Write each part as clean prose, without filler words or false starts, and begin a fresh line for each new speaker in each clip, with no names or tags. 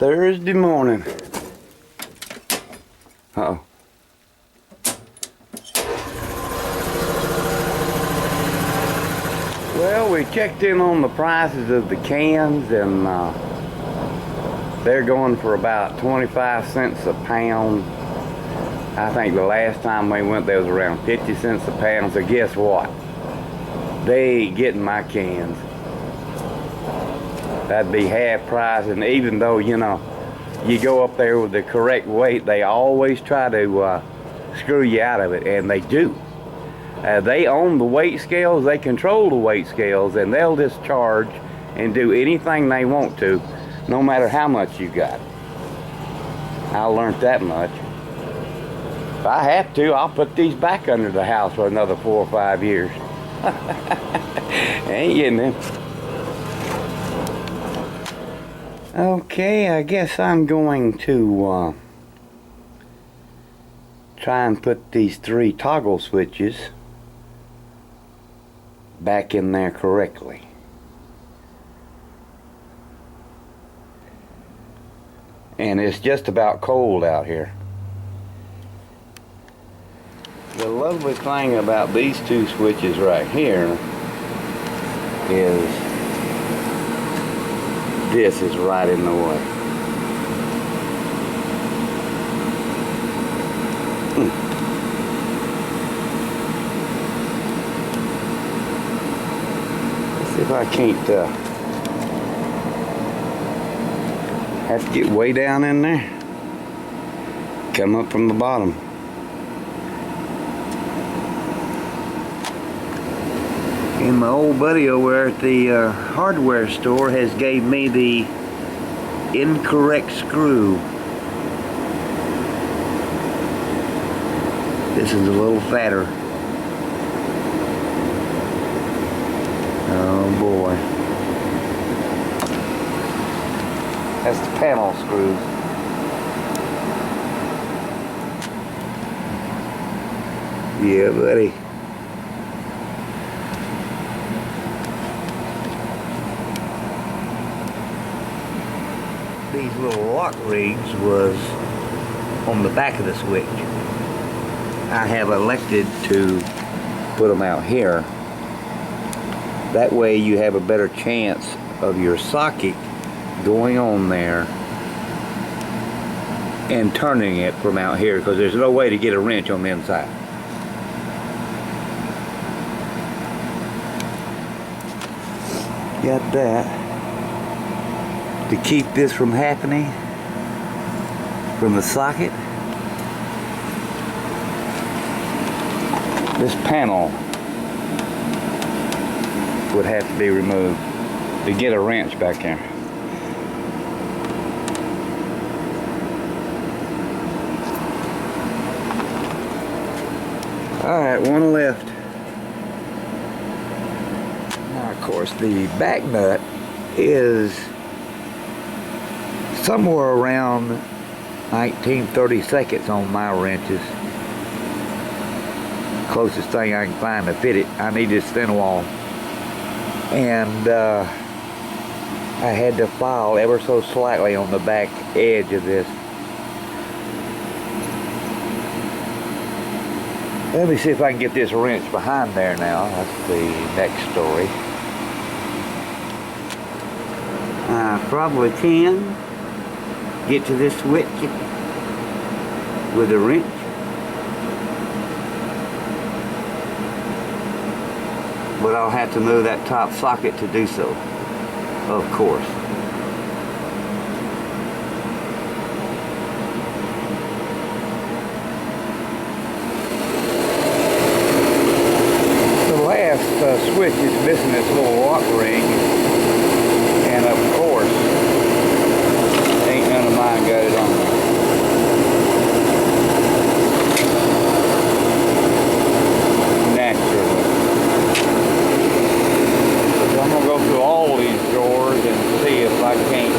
Thursday morning. Uh-oh. Well, we checked in on the prices of the cans, and they're going for about 25 cents a pound. I think the last time we went there was around 50 cents a pound, so guess what? They ain't getting my cans. That'd be half price, and even though, you know, you go up there with the correct weight, they always try to screw you out of it, and they do. They own the weight scales, they control the weight scales, and they'll just charge and do anything they want to, no matter how much you got. I learned that much. If I have to, I'll put these back under the house for another 4 or 5 years. Ain't getting them. Okay, I guess I'm going to try and put these 3 toggle switches back in there correctly. And it's just about cold out here. The lovely thing about these 2 switches right here is this is right in the way. Let's see if I can't have to get way down in there. Come up from the bottom. And my old buddy over at the hardware store has gave me the incorrect screw. This is a little fatter. Oh boy. That's the panel screws. Yeah, buddy. These little lock rings was on the back of the switch. I have elected to put them out here. That way you have a better chance of your socket going on there and turning it from out here, because there's no way to get a wrench on the inside. Got that. To keep this from happening from the socket, this panel would have to be removed to get a wrench back there. Alright, one left. Now, of course, the back nut is somewhere around 19-30 seconds on my wrenches. Closest thing I can find to fit it. I need this thin wall. And I had to file ever so slightly on the back edge of this. Let me see if I can get this wrench behind there now. That's the next story. I probably can get to this switch with a wrench. But I'll have to move that top socket to do so, of course. The last switch is missing this little lock ring, and of course, ain't none of mine got it on there. Naturally. So I'm going to go through all these drawers and see if I can't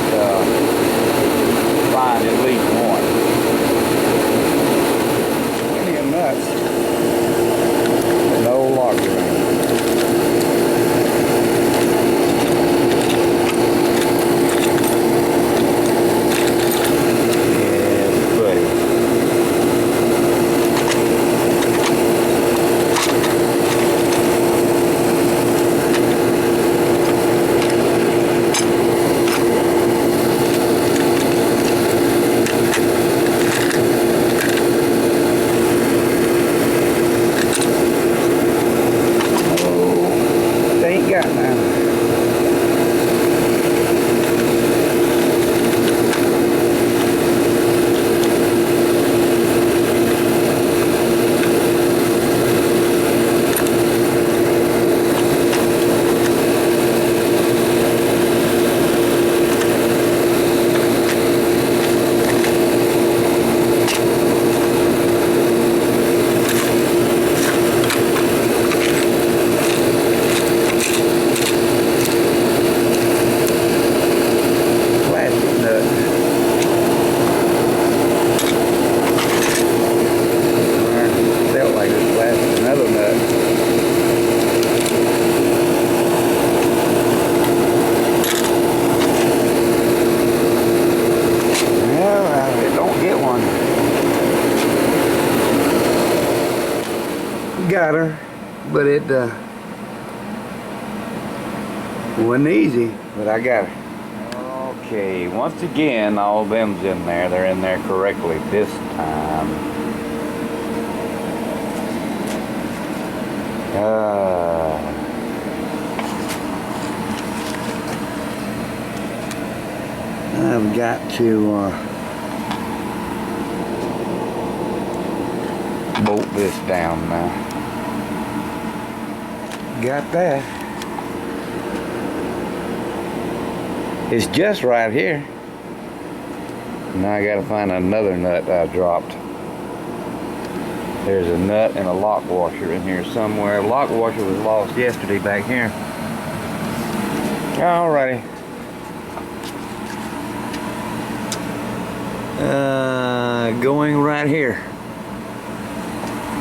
find at least one. Plenty of nuts. No lock ring. tighter, but it wasn't easy, but I got it. Okay, once again, all of them's in there. They're in there correctly this time. I've got to bolt this down now. Got that. It's just right here. Now I gotta find another nut I dropped. There's a nut and a lock washer in here somewhere. The lock washer was lost yesterday back here. Alrighty. Going right here.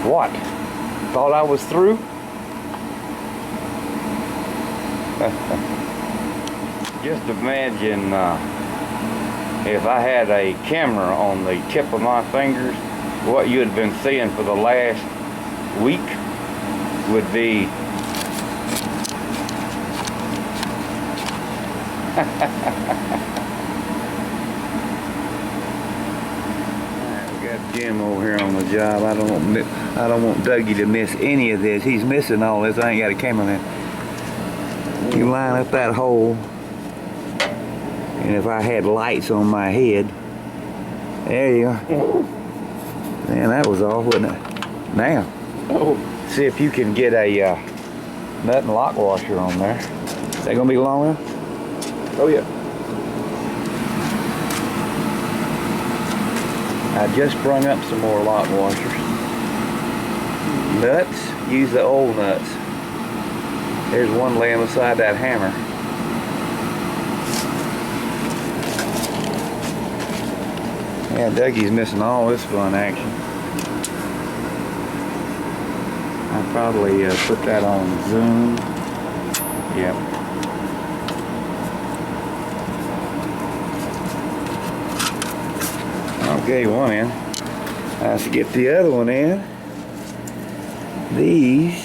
What? Thought I was through? Just imagine if I had a camera on the tip of my fingers, what you had been seeing for the last week would be we got Jim over here on the job. I don't want Dougie to miss any of this. He's missing all this. I ain't got a cameraman. You line up that hole, and if I had lights on my head, there you go. Man, that was all, wasn't it? Now, see if you can get a nut and lock washer on there. Is that gonna be long enough? Oh yeah. I just sprung up some more lock washers. Nuts, use the old nuts. There's one laying beside that hammer. Yeah, Dougie's missing all this fun action. I'll probably put that on Zoom. Yep. Okay, one in. Let's get the other one in. These.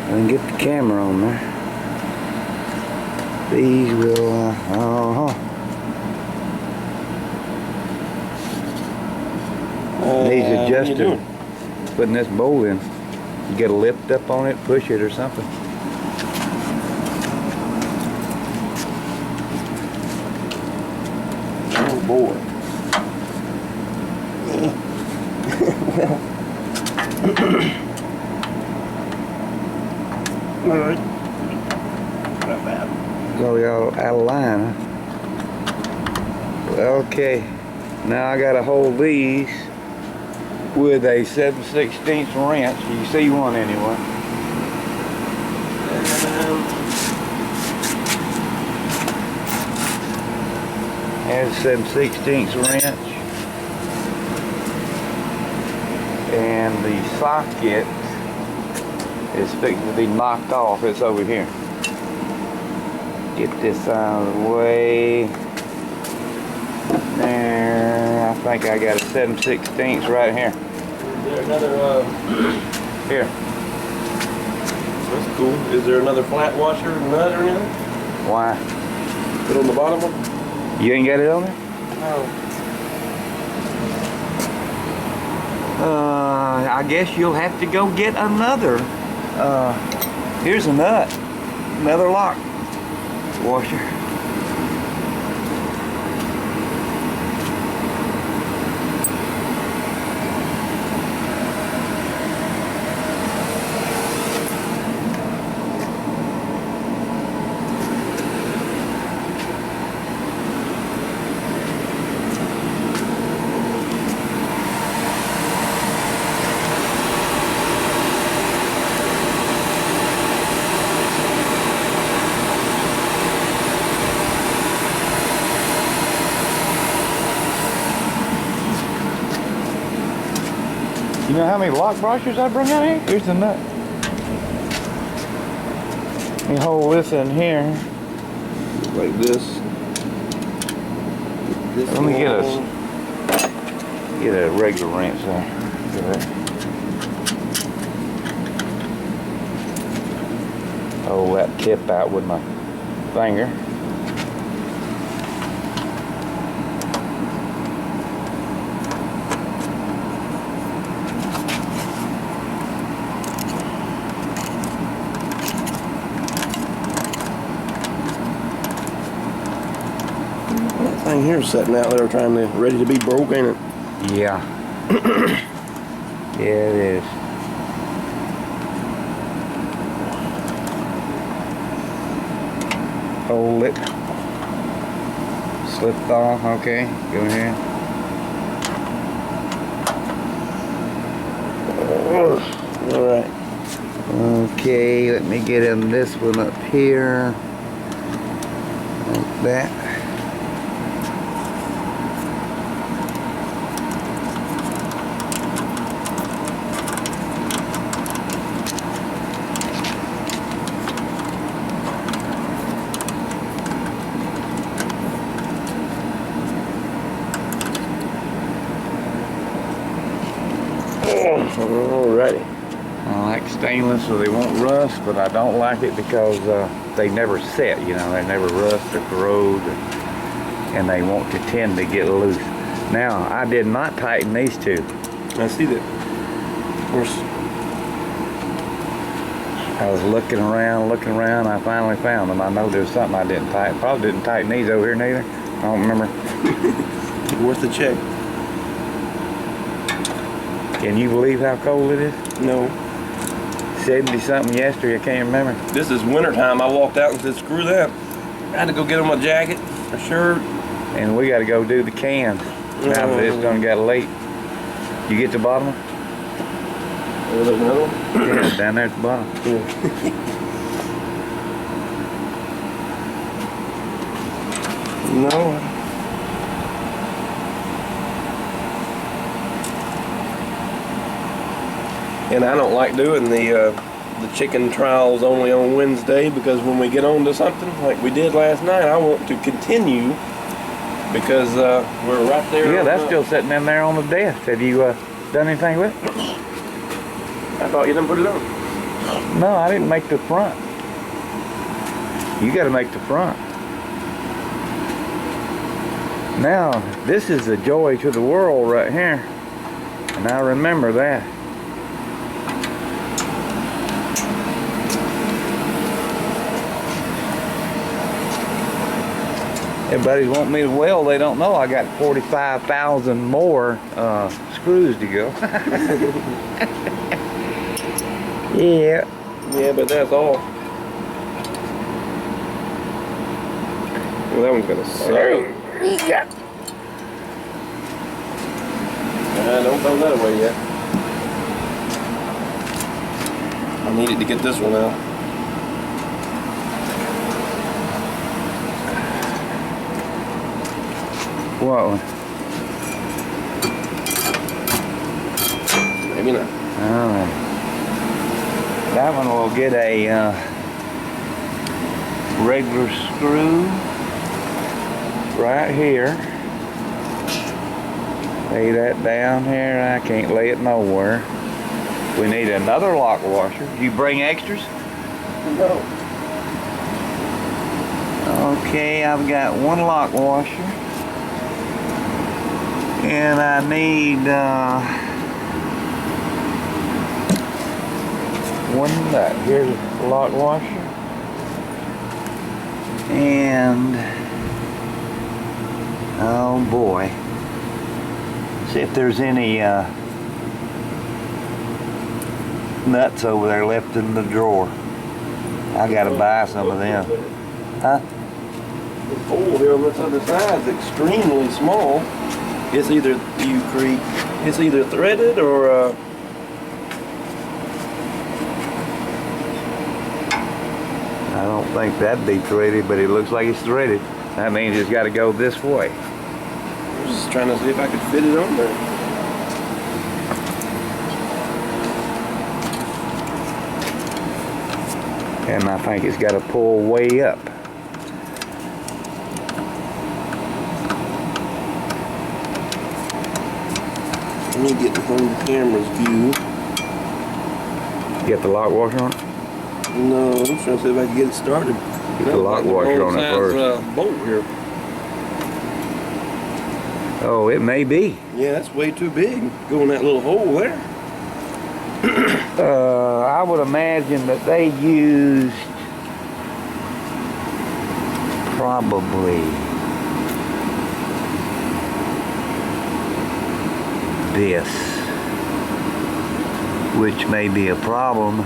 And get the camera on there. These will, these are just putting this bolt in. You get a lift up on it, push it or something.
Oh boy. All right. Not bad.
So we all out of line, huh? Okay. Now I gotta hold these with a 7/16 wrench. You see one anyway. There's a 7/16 wrench. And the socket is fixing to be knocked off. It's over here. Get this out of the way. There. I think I got a 7/16 right here.
Is there another,
Here.
That's cool. Is there another flat washer nut or anything?
Why?
Put on the bottom one?
You ain't got it on there?
No.
I guess you'll have to go get another. Here's a nut. Another lock washer. You know how many lock washers I bring out here? Here's the nut. Let me hold this in here.
Like this.
Let me get a regular wrench there. Hold that tip out with my finger.
That thing here's sitting out there trying to, ready to be broke, ain't it?
Yeah. Yeah, it is. Hold it. Slipped off, okay. Go ahead.
Alright.
Okay, let me get in this one up here. Like that.
Alrighty.
I like stainless so they won't rust, but I don't like it because they never set, you know, they never rust or corrode, and they want to tend to get loose. Now, I did not tighten these two.
I see that. Of course.
I was looking around, I finally found them. I know there's something I didn't tighten. Probably didn't tighten these over here neither. I don't remember.
Worth the check.
Can you believe how cold it is?
No.
70 something yesterday, I can't remember.
This is winter time. I walked out and said, screw that. I had to go get on my jacket, my shirt.
And we got to go do the cans. Now that it's done got late. You get to the bottom?
Oh, there's another one?
Yeah, down there at the bottom.
No. And I don't like doing the chicken trials only on Wednesday, because when we get on to something like we did last night, I want to continue because we're right there.
Yeah, that's still sitting in there on the desk. Have you done anything with it?
I thought you didn't put it on.
No, I didn't make the front. You got to make the front. Now, this is a joy to the world right here. And I remember that. Everybody's wanting me to weld. They don't know I got 45,000 more screws to go. Yeah.
Yeah, but that's all. Well, that one's gonna suck.
Yeah.
Don't throw that away yet. I needed to get this one out.
What one?
Maybe not.
Alright. That one will get a regular screw right here. Lay that down here. I can't lay it nowhere. We need another lock washer. You bring extras?
No.
Okay, I've got one lock washer. And I need one nut. Here's a lock washer. And oh boy. See if there's any nuts over there left in the drawer. I gotta buy some of them. Huh?
The hole here on this other side is extremely small. It's either it's either threaded or
I don't think that'd be threaded, but it looks like it's threaded. That means it's got to go this way.
I was just trying to see if I could fit it on there.
And I think it's got to pull way up.
Let me get from the camera's view.
Get the lock washer on it?
No, I'm trying to see if I can get it started.
Get the lock washer on it first.
Bolt here.
Oh, it may be.
Yeah, that's way too big. Go in that little hole there.
I would imagine that they used probably this, which may be a problem.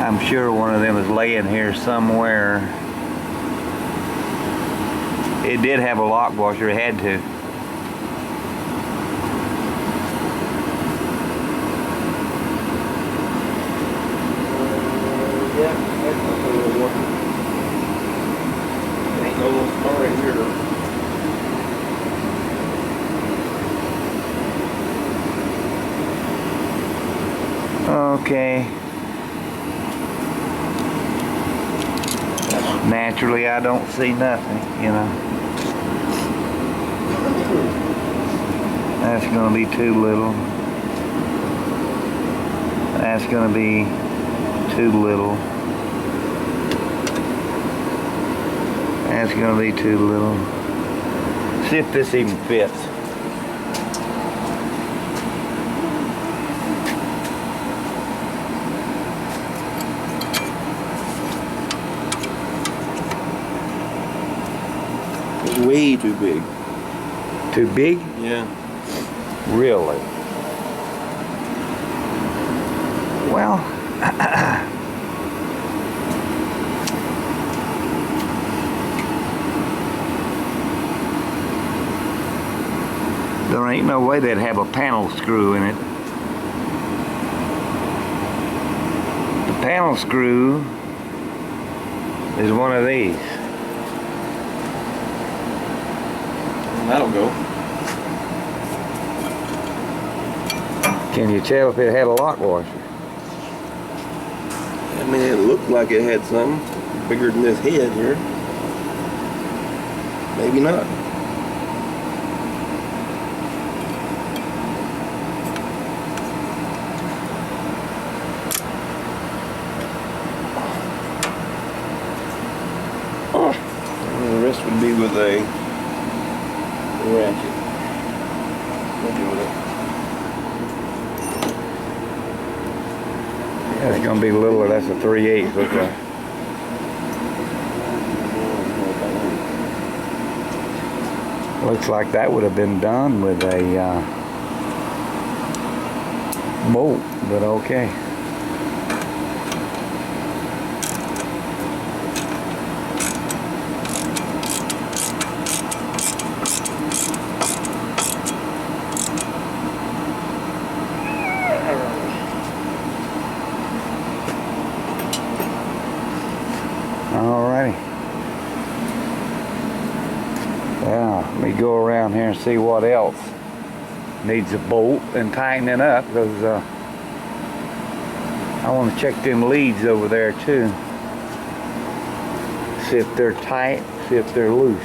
I'm sure one of them is laying here somewhere. It did have a lock washer, it had to.
Yeah, that's not gonna work. Ain't no little star in here.
Okay. Naturally, I don't see nothing, you know. That's going to be too little. That's going to be too little. That's going to be too little. See if this even fits.
It's way too big.
Too big?
Yeah.
Really? Well, there ain't no way they'd have a panel screw in it. The panel screw is one of these.
That'll go.
Can you tell if it had a lock washer?
I mean, it looked like it had something bigger than this head here. Maybe not. And the rest would be with a ratchet. We'll do with it.
That's gonna be littler. That's a 3/8. Look like. Looks like that would have been done with a bolt, but okay. Alrighty. Well, let me go around here and see what else needs a bolt and tightening up, because I want to check them leads over there too. See if they're tight, see if they're loose.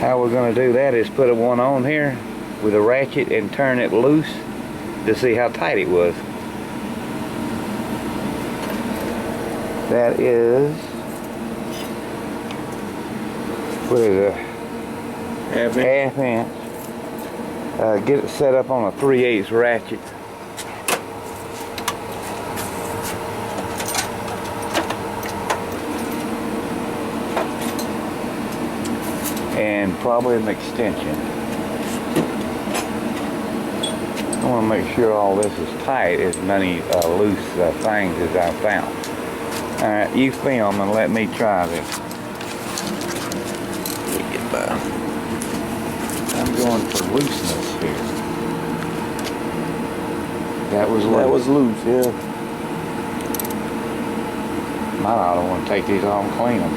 How we're going to do that is put one on here with a ratchet and turn it loose to see how tight it was. That is, what is it?
Half inch.
Half inch. Get it set up on a 3/8 ratchet. And probably an extension. I want to make sure all this is tight, as many loose things as I found. Alright, you film and let me try this. Let me get by. I'm going for looseness here. That was loose.
That was loose, yeah.
I don't want to take these off and clean them.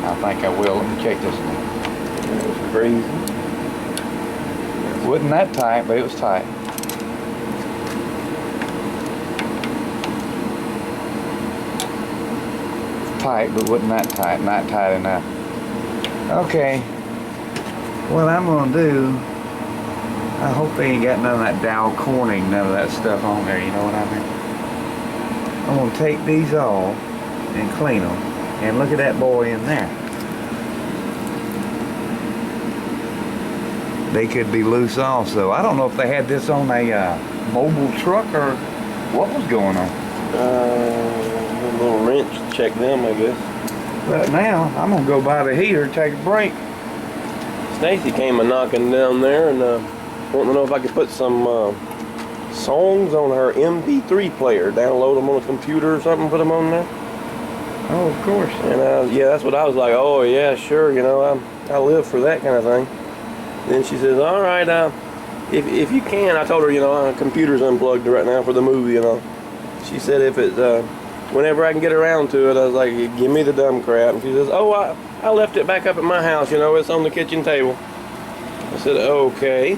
I think I will. Let me check this one.
That was crazy.
Wasn't that tight, but it was tight. Tight, but wasn't that tight. Not tight enough. Okay. what I'm gonna do, I hope they ain't got none of that Dow Corning, none of that stuff on there, you know what I mean? I'm gonna take these off and clean them. And look at that boy in there. They could be loose also. I don't know if they had this on a mobile truck or what was going on.
A little wrench to check them, I guess.
But now, I'm gonna go by the heater and take a break.
Stacy came a knocking down there and wanting to know if I could put some songs on her MP3 player. Download them on a computer or something, put them on there.
Oh, of course.
And yeah, that's what I was like. Oh yeah, sure. You know, I live for that kind of thing. Then she says, all right, if you can, I told her, you know, our computer's unplugged right now for the movie, you know. She said if it, whenever I can get around to it, I was like, give me the dumb crap. And she says, oh, I left it back up at my house, you know, it's on the kitchen table. I said, okay.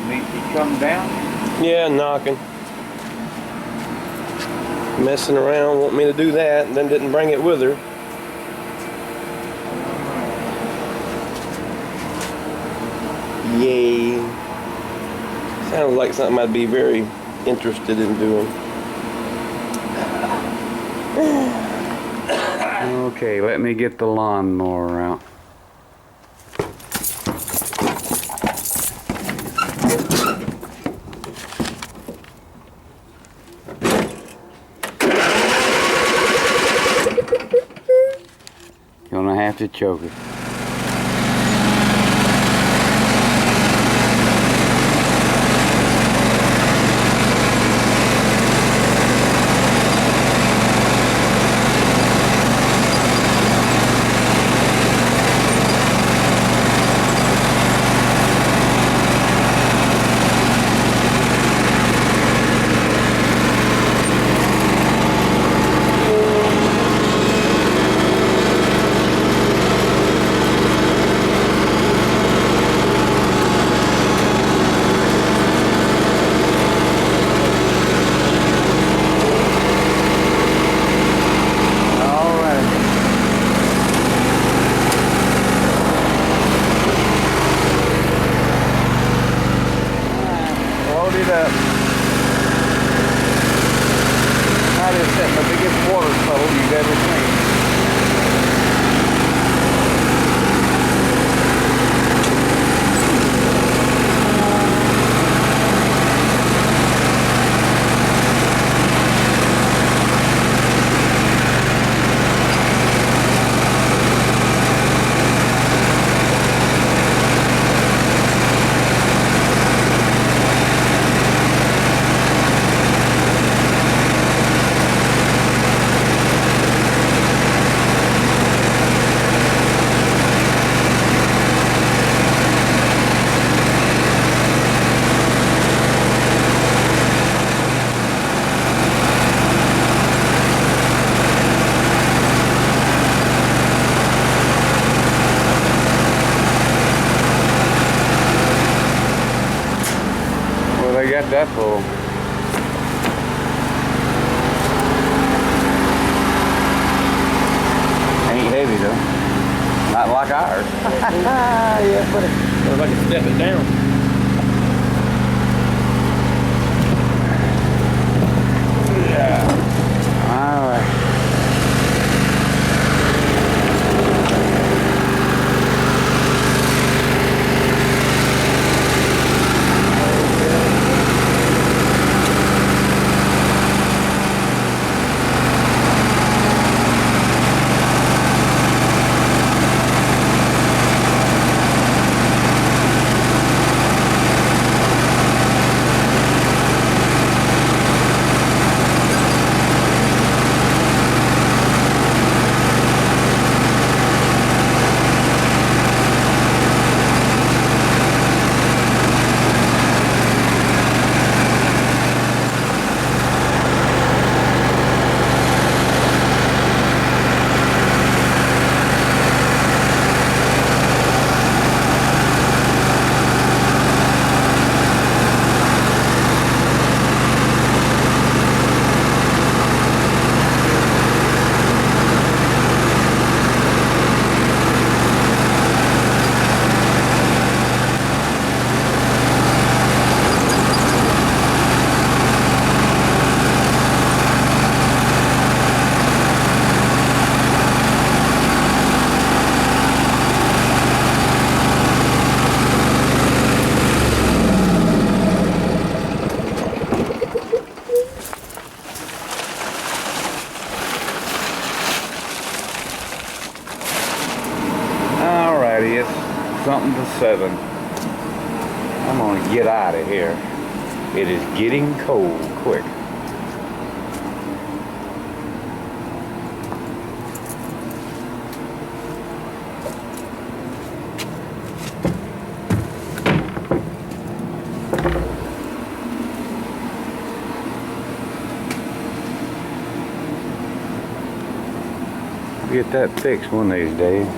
Need to come down?
Yeah, knocking. Messing around, want me to do that, and then didn't bring it with her. Yay. Sounds like something I'd be very interested in doing.
Okay, let me get the lawnmower out. Gonna have to choke it. It up. I just set the biggest water puddle you've ever seen. They got that full. Ain't heavy though. Not like ours.
Yeah, but if I can step it down.
Yeah. All right. 7. I'm gonna get out of here. It is getting cold quick. Get that fixed one of these days.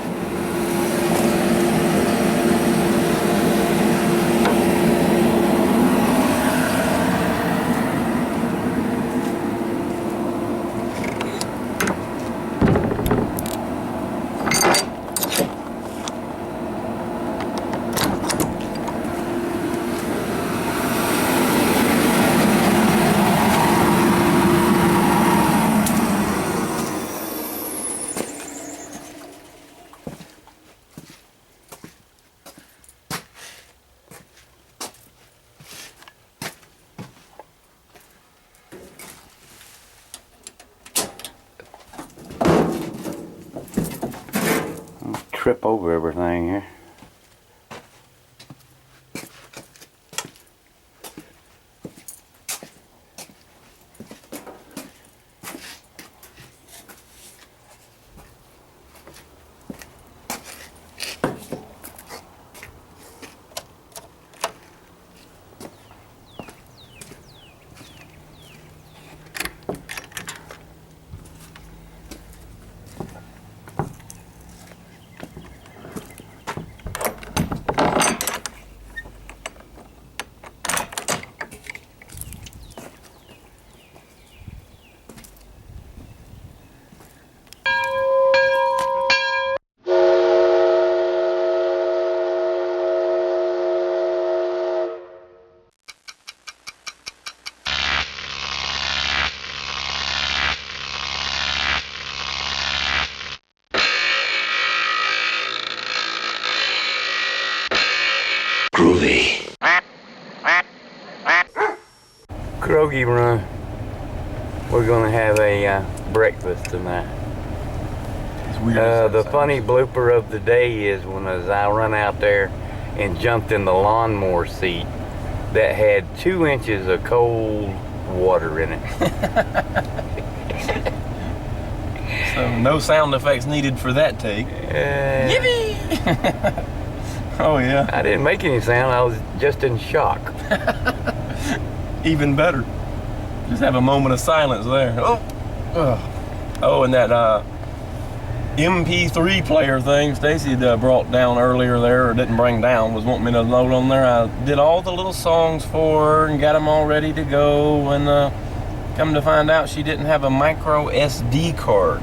Trip over everything here.
Groovy.
Croaky Run. We're gonna have a breakfast tonight. The funny blooper of the day is when I run out there and jumped in the lawnmower seat that had 2 inches of cold water in it.
So no sound effects needed for that take. Yippee! Oh yeah.
I didn't make any sound. I was just in shock.
Even better. Just have a moment of silence there. Oh, and that MP3 player thing Stacy brought down earlier there, or didn't bring down, was wanting me to load on there. I did all the little songs for her and got them all ready to go, and come to find out she didn't have a micro SD card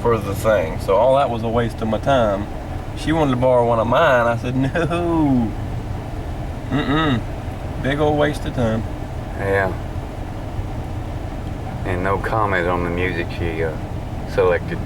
for the thing, so all that was a waste of my time. She wanted to borrow one of mine. I said no. Big old waste of time.
Yeah. And no comment on the music she selected.